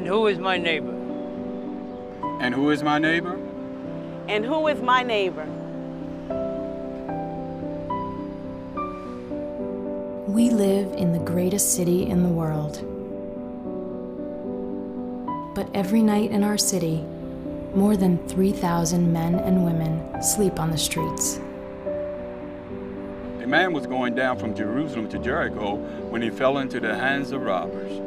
who is my neighbor? And who is my neighbor? And who is my neighbor? We live in the greatest city in the world. But every night in our city, more than 3,000 men and women sleep on the streets. A man was going down from Jerusalem to Jericho when he fell into the hands of robbers.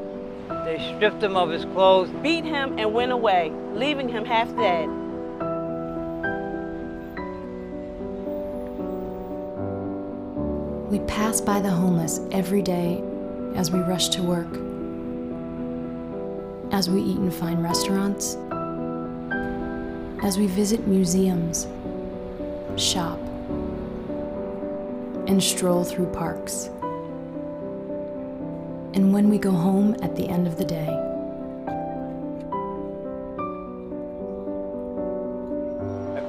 They stripped him of his clothes, Beat him and went away, leaving him half dead. We pass by the homeless every day as we rush to work, as we eat in fine restaurants, as we visit museums, shop, and stroll through parks. And when we go home at the end of the day.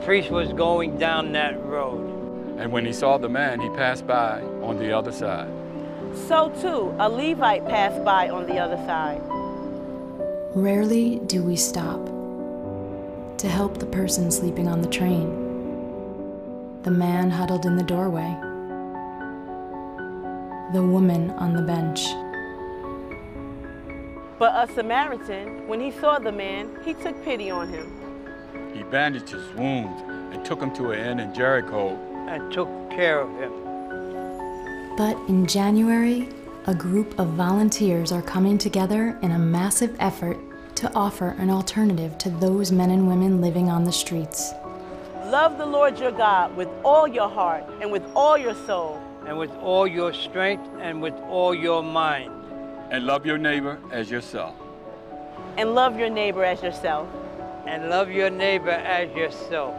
a priest was going down that road. And when he saw the man, he passed by on the other side. So too, a Levite passed by on the other side. Rarely do we stop to help the person sleeping on the train, the man huddled in the doorway, the woman on the bench. But a Samaritan, when he saw the man, he took pity on him. He bandaged his wounds and took him to an inn in Jericho. And took care of him. But in January, a group of volunteers are coming together in a massive effort to offer an alternative to those men and women living on the streets. Love the Lord your God with all your heart and with all your soul. And with all your strength and with all your mind. And love your neighbor as yourself. And love your neighbor as yourself. And love your neighbor as yourself.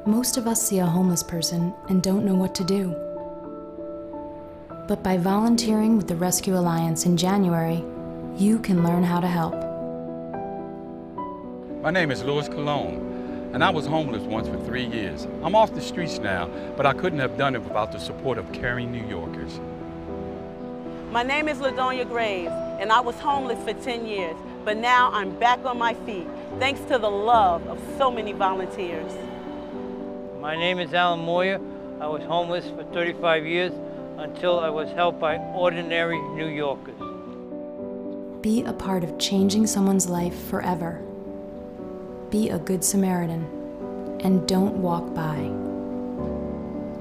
Most of us see a homeless person and don't know what to do. But by volunteering with the Rescue Alliance in January, you can learn how to help. My name is Louis Cologne, and I was homeless once for 3 years. I'm off the streets now, but I couldn't have done it without the support of caring New Yorkers. My name is LaDonia Graves, and I was homeless for 10 years, but now I'm back on my feet, thanks to the love of so many volunteers. My name is Alan Moyer. I was homeless for 35 years until I was helped by ordinary New Yorkers. Be a part of changing someone's life forever. Be a good Samaritan, and don't walk by.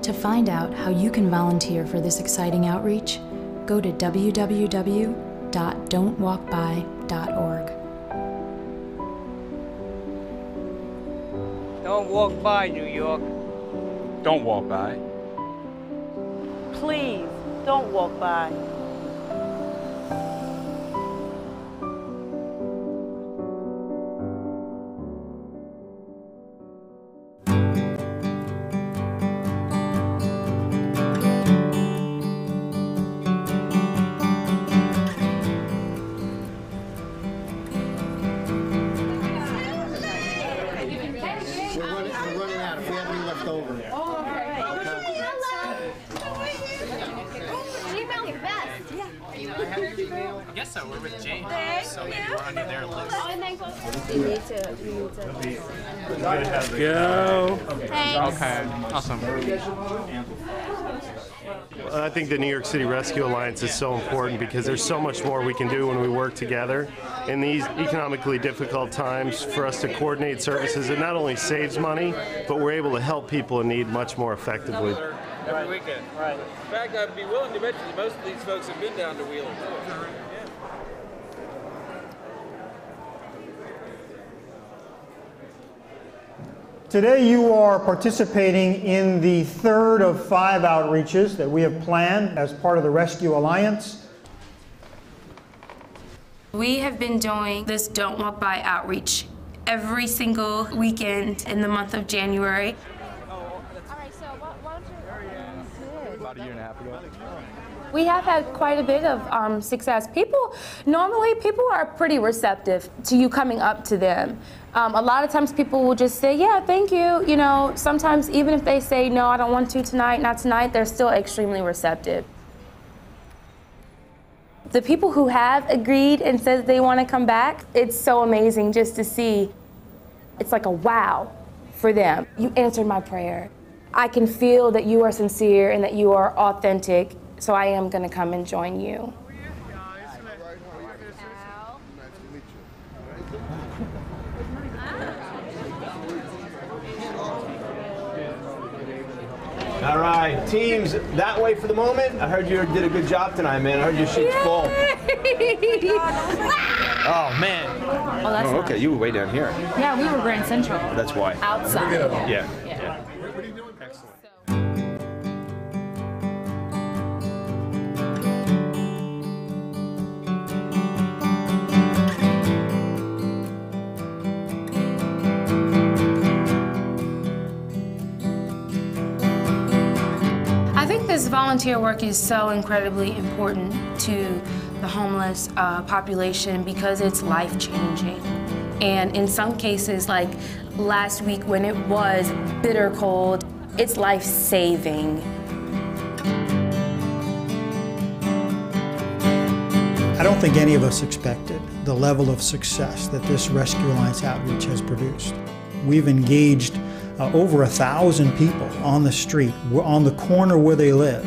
To find out how you can volunteer for this exciting outreach, go to www.don'twalkby.org. Don't walk by, New York. Don't walk by. Please, don't walk by. I guess so. We're with James, so maybe we're under their list. You need to. Go. Okay. Awesome. I think the New York City Rescue Alliance is so important because there's so much more we can do when we work together. In these economically difficult times, for us to coordinate services, it not only saves money, but we're able to help people in need much more effectively. Every weekend. Right. In fact, I'd be willing to bet you that most of these folks have been down to Wheeler. Today you are participating in the third of 5 outreaches that we have planned as part of the Rescue Alliance. We have been doing this Don't Walk By outreach every single weekend in the month of January. About a year and a half ago. We have had quite a bit of success. Normally people are pretty receptive to you coming up to them. A lot of times people will just say, yeah, thank you. You know, sometimes even if they say, no, I don't want to tonight, not tonight, they're still extremely receptive. The people who have agreed and said they want to come back, it's so amazing just to see. It's like a wow for them. You answered my prayer. I can feel that you are sincere and that you are authentic, so I am going to come and join you. All right, teams, that way for the moment. I heard you did a good job tonight, man. I heard your sheet's full. Oh, man. Oh, that's okay, nice. you were way down here. Yeah, we were Grand Central. That's why. Outside. Yeah. This volunteer work is so incredibly important to the homeless population because it's life-changing. And in some cases, like last week when it was bitter cold, it's life-saving. I don't think any of us expected the level of success that this Rescue Alliance outreach has produced. We've engaged over 1,000 people on the street, on the corner where they live.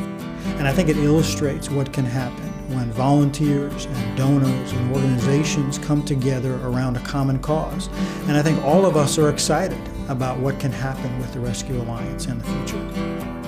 And I think it illustrates what can happen when volunteers and donors and organizations come together around a common cause. And I think all of us are excited about what can happen with the Rescue Alliance in the future.